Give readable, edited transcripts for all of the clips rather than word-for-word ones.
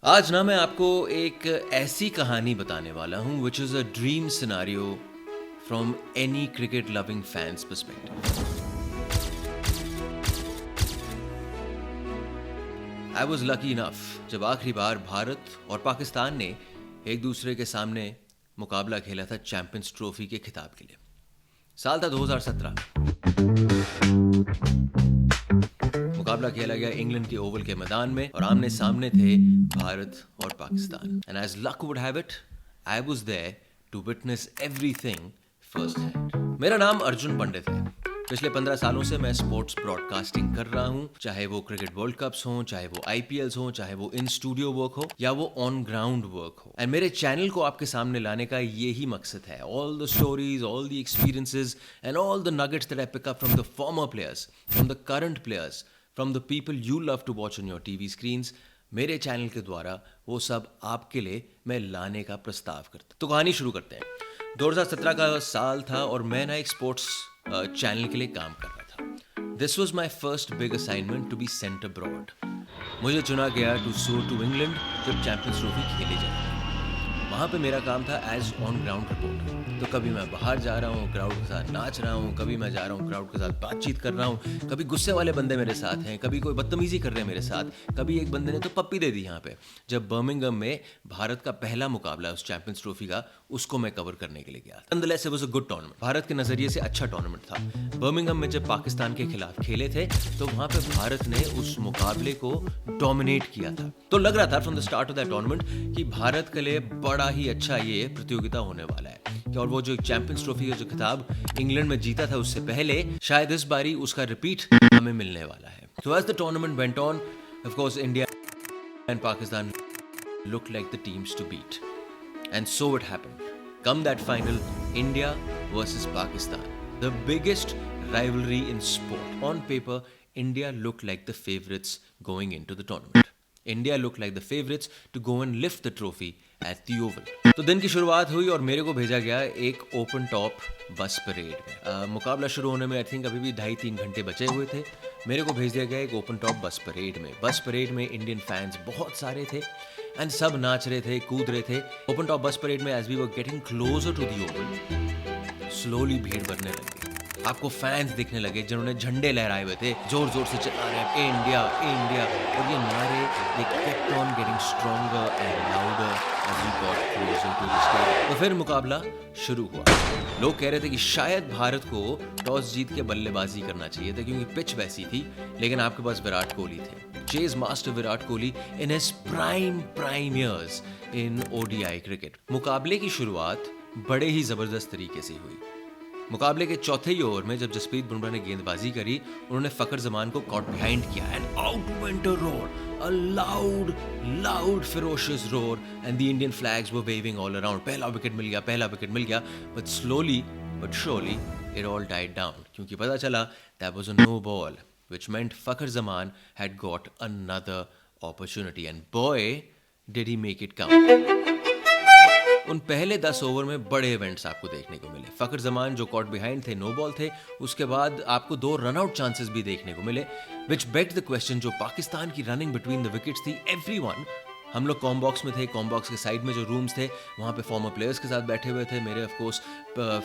आज ना मैं आपको एक ऐसी कहानी बताने वाला हूँ which is a dream scenario from any cricket loving fans perspective. I was lucky enough जब आखिरी बार भारत और पाकिस्तान ने एक दूसरे के सामने मुकाबला खेला था चैंपियंस ट्रॉफी के खिताब के लिए। साल था 2017। मुकाबला खेला गया इंग्लैंड के ओवल के मैदान में और आमने सामने थे भारत और Pakistan. And as luck would have it, I was there to witness everything first hand. मेरा नाम अर्जुन पंडित है। पिछले 15 सालों से मैं स्पोर्ट्स ब्रॉडकास्टिंग कर रहा हूँ, चाहे वो क्रिकेट वर्ल्ड कप्स हों, चाहे वो IPLs हों, चाहे वो इन स्टूडियो वर्क हो या वो ऑन ग्राउंड वर्क हो। एंड मेरे चैनल को आपके सामने लाने का यही मकसद है। All the stories, all the experiences and all the nuggets that I pick up from the former players, from the current players, from the people you love to watch on your TV screens, मेरे channel के द्वारा वो सब आपके लिए मैं लाने का प्रस्ताव करता। तो कहानी शुरू करते हैं। 2017 का साल था और मैं ना एक स्पोर्ट्स चैनल के लिए काम कर रहा था। This was my first big assignment to be sent abroad. मुझे चुना गया टू सो टू इंग्लैंड जब चैंपियंस ट्रॉफी खेले जाएंगे। वहाँ पे मेरा काम था एज ऑन ग्राउंड रिपोर्टर। तो कभी मैं बाहर जा रहा हूँ, क्राउड के साथ नाच रहा हूँ, कभी मैं जा रहा हूँ क्राउड के साथ बातचीत कर रहा हूँ, कभी गुस्से वाले बंदे मेरे साथ हैं, कभी कोई बदतमीजी कर रहे हैं मेरे साथ, कभी एक बंदे ने तो पप्पी दे दी यहाँ पे। जब बर्मिंघम में भारत का पहला मुकाबला उस चैंपियंस ट्रॉफी का, उसको मैं कवर करने के लिए गया। Nonetheless it was a good tournament, Bharat के नजरिए से अच्छा टूर्नामेंट था। बर्मिंघम में जब पाकिस्तान के खिलाफ खेले थे तो वहाँ पे भारत ने उस मुकाबले को डोमिनेट किया था। तो लग रहा था from the start of that tournament कि भारत के लिए बड़ा ही अच्छा ये प्रतियोगिता होने वाला है। और वो जो चैंपियंस ट्रॉफी का जो खिताब इंग्लैंड में जीता था उससे पहले, शायद इस बारी उसका रिपीट हमें मिलने वाला है। तो as the tournament went on, of course India and Pakistan looked like the teams to beat. And so it happened. Come that final, India versus Pakistan. The biggest rivalry in sport. On paper, India looked like the favorites going into the tournament. India looked like the favorites to go and lift the trophy at the Oval. तो दिन की शुरुआत हुई और मेरे को भेजा गया एक ओपन टॉप बस परेड में। मुकाबला शुरू होने में आई थिंक अभी भी 2.5-3 घंटे बचे हुए थे। मेरे को भेज दिया गया एक ओपन टॉप बस परेड में। बस परेड में इंडियन फैंस बहुत सारे थे एंड सब नाच रहे थे, कूद रहे थे। ओपन टॉप बस परेड में as we were getting closer to the Oval, slowly भीड़ बढ़ने लगी। आपको फैंस दिखने लगे जिन्होंने झंडे लहराए हुए थे, जोर जोर से चिल्ला रहे हैं इंडिया इंडिया, और ये नारे दे kept on getting stronger and louder as we got closer to the stage. तो फिर मुकाबला शुरू हुआ। लोग कह रहे थे कि शायद भारत को टॉस जीत के बल्लेबाजी करना चाहिए था क्योंकि पिच वैसी थी, लेकिन आपके पास विराट कोहली थे, chase master Virat Kohli in his prime years in ODI cricket. मुकाबले की शुरुआत बड़े ही जबरदस्त तरीके से हुई। मुकाबले के चौथे ही ओवर में जब जसप्रीत बुमराह ने गेंदबाजी करी, उन्होंने फखर जमान को कॉट बिहाइंड किया and out went a roar, a loud ferocious roar and the Indian flags were waving all around. पहला विकेट मिल गया, but slowly but surely it all died down क्योंकि पता चला that was a no ball, which meant Fakhar Zaman had got another opportunity and boy did he make it count. उन पहले 10 over में बड़े events आपको देखने को मिले। फखर जमान जो कॉट बिहाइंड थे, नो बॉल थे, उसके बाद आपको 2 रनआउट चांसेस भी देखने को मिले, विच बेग द क्वेश्चन जो पाकिस्तान की रनिंग बिटवीन द विकेट्स थी। एवरीवन, हम लोग कॉम बॉक्स में थे, कॉम बॉक्स के साइड में जो रूम्स थे वहाँ पे फॉर्मर प्लेयर्स के साथ बैठे हुए थे, मेरे ऑफ कोर्स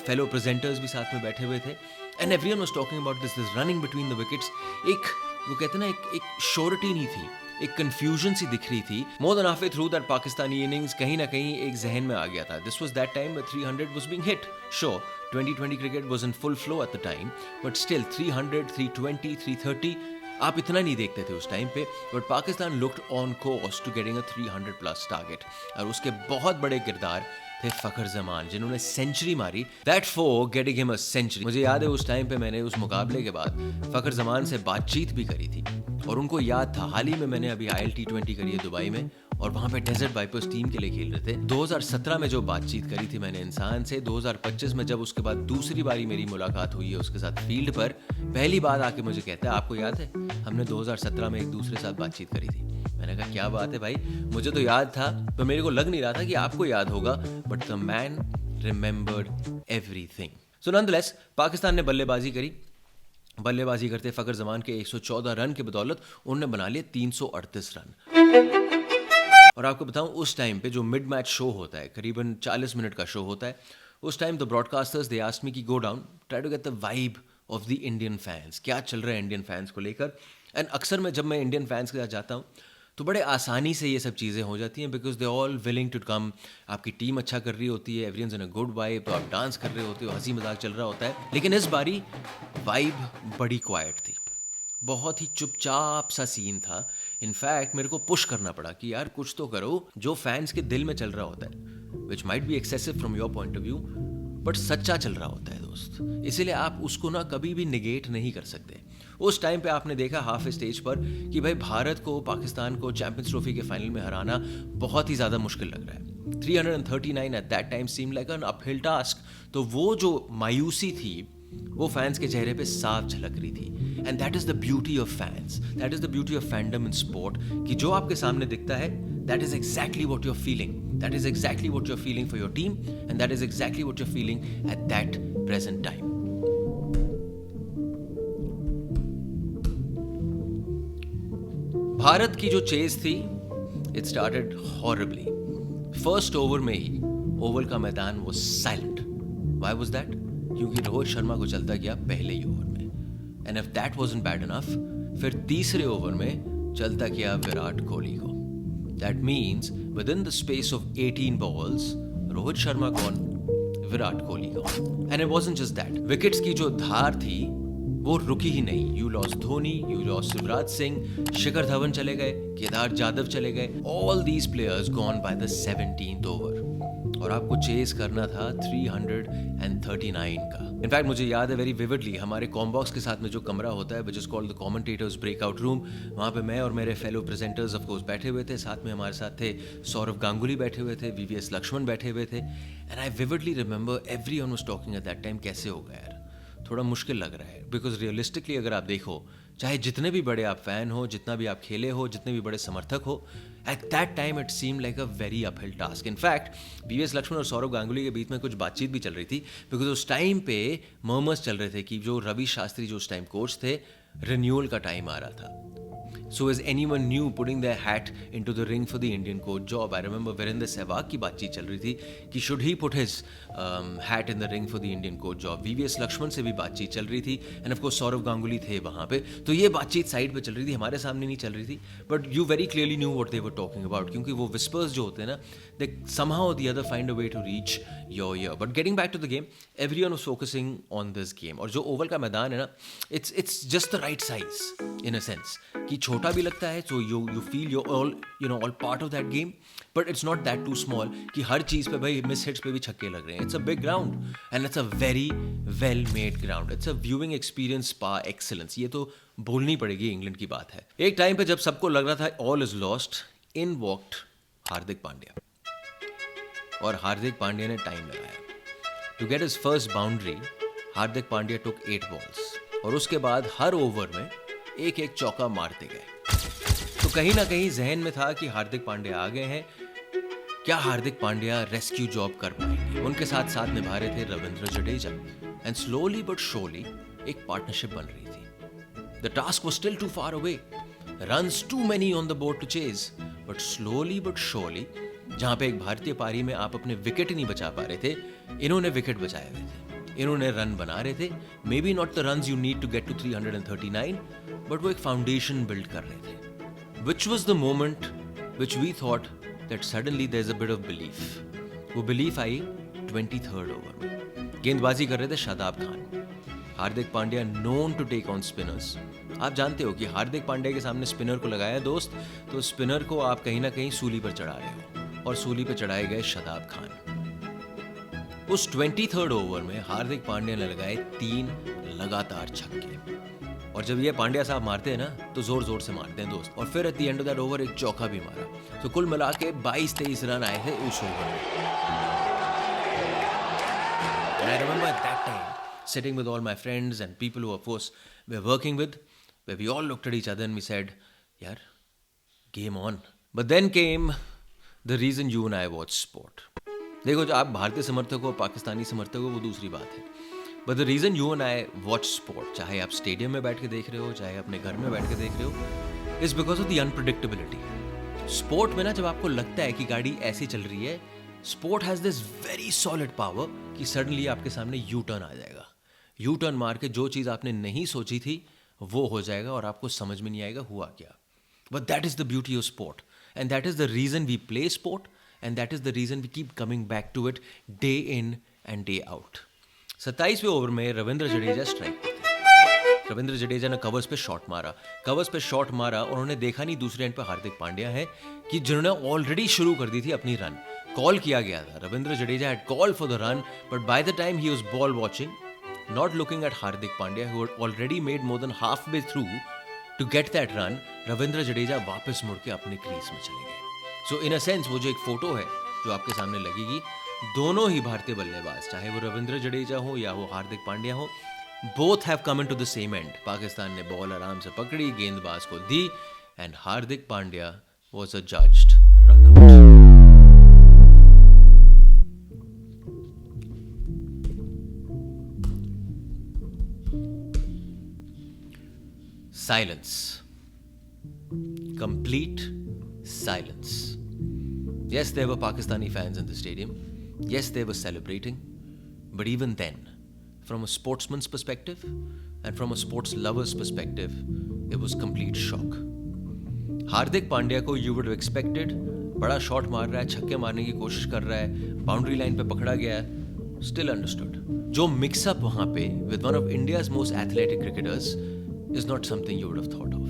फेलो प्रेजेंटर्स भी साथ में बैठे हुए थे, and everyone was talking about this running between the wickets. एक वो कहते हैं ना, एक श्योरिटी नहीं थी, एक कंफ्यूजन सी दिख रही थी। More than halfway through that Pakistani innings कहीं ना कहीं एक जहन में आ गया था। This was that time 300 was being hit. Sure 2020 cricket was in full flow at the time, but still 300, 320, 330 आप इतना नहीं देखते थे उस टाइम पे। But Pakistan looked on course to getting a 300 plus target, और उसके बहुत बड़े किरदार थे फखर जमान जिन्होंने सेंचुरी मारी। That for getting him a century. मुझे याद है उस टाइम पे मैंने उस मुकाबले के बाद फखर जमान से बातचीत भी करी थी और उनको याद था। हाल ही में मैंने अभी IL T20 करी है दुबई में और वहाँ पे डेजर्ट वाइपर्स टीम के लिए खेल रहे थे। 2017 में जो बातचीत करी थी मैंने इंसान से, 2025 में जब उसके बाद दूसरी बारी मेरी मुलाकात हुई है उसके साथ फील्ड पर, पहली बात आके मुझे कहता है आपको याद है हमने 2017 में एक दूसरे के साथ बातचीत करी थी। मैंने कहा क्या बात है भाई, मुझे तो याद था, तो मेरे को लग नहीं रहा था कि आपको याद होगा, but the man remembered everything. So nonetheless Pakistan ने बल्लेबाजी करी। बल्लेबाजी करते फखर जमान के 114 रन की बदौलत उन्होंने बना लिए 338 रन। और आपको बताऊं उस टाइम पे जो मिड मैच शो होता है, करीबन 40 मिनट का शो होता है, उस time the broadcasters they asked me कि go down, try to get the vibe of the Indian fans, क्या चल रहा है इंडियन फैंस को लेकर। एंड अक्सर मैं जब मैं इंडियन फैंस के साथ जाता हूँ तो बड़े आसानी से ये सब चीज़ें हो जाती हैं, because they all willing to come. आपकी टीम अच्छा कर रही होती है, everyone's in a good vibe, तो आप डांस कर रहे होते हो, हंसी मजाक चल रहा होता है। लेकिन इस बारी वाइब बड़ी क्वाइट थी, बहुत ही चुपचाप सा सीन था। इनफैक्ट मेरे को पुश करना पड़ा कि यार कुछ तो करो जो फैंस के दिल में चल रहा होता है, which might be excessive from your point of view, but सच्चा चल रहा होता है दोस्त। इसीलिए आप उसको ना कभी भी निगेट नहीं कर सकते। उस टाइम पे आपने देखा हाफ स्टेज पर कि भाई भारत को, पाकिस्तान को चैंपियंस ट्रॉफी के फाइनल में हराना बहुत ही ज़्यादा मुश्किल लग रहा है। 339 eight that time seem like an uphill task. तो वो जो मायूसी थी वो फैंस के चेहरे पे साफ झलक रही थी। And that is the beauty of fans, that is the beauty of fandom in sport, कि जो आपके सामने दिखता है that is exactly what you are feeling, that is exactly what you are feeling for your team, and that is exactly what you are feeling at that present time. Bharat की जो chase थी, it started horribly. First over में ही Oval का मैदान वो silent. Why was that? क्योंकि रोहित शर्मा को चलता गया पहले ही ओवर में। And if that wasn't bad enough, फिर तीसरे ओवर में चलता गया विराट कोहली को। That means within the space of 18 balls Rohit Sharma कौन? विराट कोहली को। And it wasn't just that, wickets की जो धार थी वो रुकी ही नहीं। You lost Dhoni, you lost Yuvraj Singh, Shikhar Dhawan चले गए, केदार जाधव चले गए, all these players gone by the 17th over. और आपको चेस करना था 339 का। इनफैक्ट मुझे याद है वेरी विविडली, हमारे कॉम्बॉक्स के साथ में जो कमरा होता है which is called the commentators breakout room, वहाँ पे मैं और मेरे फेलो प्रेजेंटर्स ऑफ कोर्स बैठे हुए थे। साथ में हमारे साथ थे सौरव गांगुली बैठे हुए थे, वीवीएस लक्ष्मण बैठे हुए थे। And I vividly remember everyone was talking at that time, कैसे होगा यार, थोड़ा मुश्किल लग रहा है। बिकॉज रियलिस्टिकली अगर आप देखो, चाहे जितने भी बड़े आप फैन हो, जितना भी आप खेले हो, जितने भी बड़े समर्थक हो, at that time it seem like a very uphill task. In fact VVS Laxman और सौरव गांगुली के बीच में कुछ बातचीत भी चल रही थी, बिकॉज उस टाइम पे मर्मर्स चल रहे थे कि जो रवि शास्त्री जो उस टाइम कोच थे, रिन्यूअल का टाइम आ रहा था। So is anyone new putting their hat into the ring for the Indian coach job? I remember Virender Sehwag की बातचीत चल रही थी कि should he put his hat in the ring for the Indian coach job? VVS Lakshman से भी बातचीत चल रही थी, and of course Saurav Ganguly थे वहाँ पे। तो ये बातचीत साइड पे चल रही थी, हमारे सामने नहीं चल रही थी, but you very clearly knew what they were talking about, क्योंकि वो whispers जो होते हैं ना, they somehow or the other find a way to reach your ear. But getting back to the game, everyone was focusing on this game. और जो Oval का मैदान है ना, it's just the right size in a sense, कि छोटा भी लगता है, so you feel you're all part of that game, but it's not that too small कि हर चीज़ पे भाई मिस हिट्स पे भी छक्के लग रहे हैं। It's a big ground and it's a very well made ground. It's a viewing experience par excellence. ये तो बोलनी पड़ेगी, इंग्लैंड की बात है। एक टाइम पे जब सबको लग रहा था all is lost, in walked Hardik Pandya, और हार्दिक पांड्या ने टाइम लगाया। To get his first boundary, Hardik Pandya took 8 balls, और उसके बाद हर ओवर में एक एक चौका मारते गए। तो कहीं ना कहीं जहन में था कि हार्दिक पांड्या आ गए हैं, क्या हार्दिक पांड्या रेस्क्यू जॉब कर पाएंगे? उनके साथ साथ निभा रहे थे Ravindra Jadeja, and slowly but surely एक पार्टनरशिप बन रही थी। The task was still too far away, runs too many on the board to chase, but slowly but surely जहां पे एक भारतीय पारी में आप अपने विकेट ही नहीं बचा पा रहे थे, इन्होंने विकेट बचाए हुए थे, इन्होंने रन बना रहे थे। May be not the runs you need to get to 339, but वो एक फाउंडेशन बिल्ड कर रहे थे। Which was the moment which we thought that suddenly there's a bit of belief. वो belief आई 23rd ओवर में। गेंदबाजी कर रहे थे Shadab Khan, Hardik Pandya known to take on spinners। आप जानते हो कि हार्दिक पांड्या के सामने स्पिनर को लगाया दोस्त, तो स्पिनर को आप कहीं ना कहीं सूली पर चढ़ा रहे हो, और सूली पर चढ़ाए गए शादाब खान। उस 23rd ओवर में हार्दिक पांड्या ने लगाए 3 लगातार छक्के, और जब ये पांड्या साहब मारते हैं ना तो जोर जोर से मारते हैं दोस्त, और फिर at the end of that over एक चौका भी मारा। तो कुल मिला के 22-23 रन आए थे उस ओवर में। And I remember at that time sitting with all my friends and people who of course we were working with, where we all looked at each other and we said, yaar, game on. But then came the reason you and I watch sport. देखो, जो आप भारतीय समर्थक हो, पाकिस्तानी समर्थक हो, वो दूसरी बात है, but the reason you and I watch sport, चाहे आप स्टेडियम में बैठ के देख रहे हो, चाहे अपने घर में बैठ के देख रहे हो, is because of the unpredictability. Sport में ना जब आपको लगता है कि गाड़ी ऐसी चल रही है, sport has this very solid power कि सडनली आपके सामने यू टर्न आ जाएगा। यू टर्न मार के जो चीज़ आपने नहीं सोची थी वो हो जाएगा और आपको समझ में नहीं आएगा हुआ क्या। But that is the beauty of sport and that is the reason we play sport and that is the reason we keep coming back to it day in and day out. 27वें over में Ravindra Jadeja strike पे थे। रविंद्र जडेजा ने covers पे shot मारा और उन्होंने देखा नहीं दूसरे एंड पे हार्दिक पांड्या है कि जिन्होंने ऑलरेडी शुरू कर दी थी अपनी रन। कॉल किया गया था, Ravindra Jadeja had call for the run, but by the time he was ball watching, not looking at Hardik Pandya who had already made more than halfway through to get that run, Ravindra Jadeja वापस मुड़ के अपने crease में चले गए। सो इन a sense वो जो एक फोटो है जो आपके सामने लगेगी, दोनों ही भारतीय बल्लेबाज, चाहे वो रविंद्र जडेजा हो या वो हार्दिक पांड्या हो, both have come into the same end। Pakistan ने बॉल आराम से पकड़ी, गेंदबाज को दी and Hardik Pandya was adjudged run out। Silence. Complete silence. Yes, there were Pakistani fans in the stadium. Yes, they were celebrating. But even then, from a sportsman's perspective and from a sports lover's perspective, it was complete shock. Hardik Pandya को you would have expected, बड़ा shot मार रहा है, छक्के मारने की कोशिश कर रहा है, बाउंड्री लाइन पे पकड़ा गया है, still understood. जो मिक्सअप वहाँ पे with one of India's most athletic cricketers is not something you would have thought of.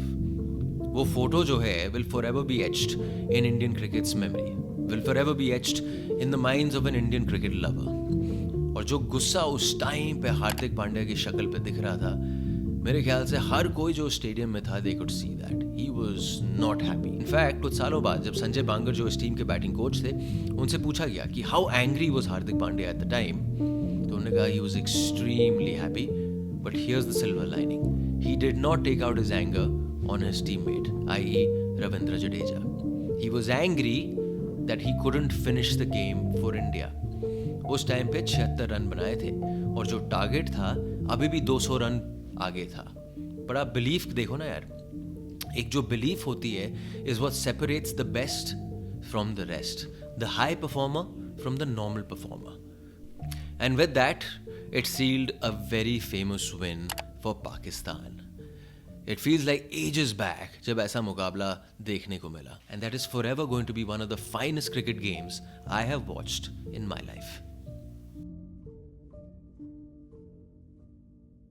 वो फोटो जो है will forever be etched in Indian cricket's memory, will forever be etched in the minds of an Indian cricket lover. और जो गुस्सा उस time पे हार्दिक पांड्या की शक्ल पे दिख रहा था, मेरे ख्याल से हर कोई जो स्टेडियम में था they could see that. He was not happy. In fact, कुछ सालों बाद जब संजय बांगर जो इस टीम के बैटिंग कोच थे, उनसे पूछा गया कि how angry was Hardik Pandya at the time, तो उन्होंने कहा he was extremely happy, but here's the silver lining. He did not take out his anger on his teammate, i.e. Ravindra Jadeja. He was angry that he couldn't finish the game for India. उस time पे 76 run बनाए थे और जो target था अभी भी 200 run आगे था। पर आप बिलीफ देखो ना यार, एक जो बिलीफ होती है is what separates the best from the rest, the high performer from the normal performer. And with that, it sealed a very famous win for Pakistan. It feels like ages back जब ऐसा मुकाबला देखने को मिला, and that is forever going to be one of the finest cricket games I have watched in my life.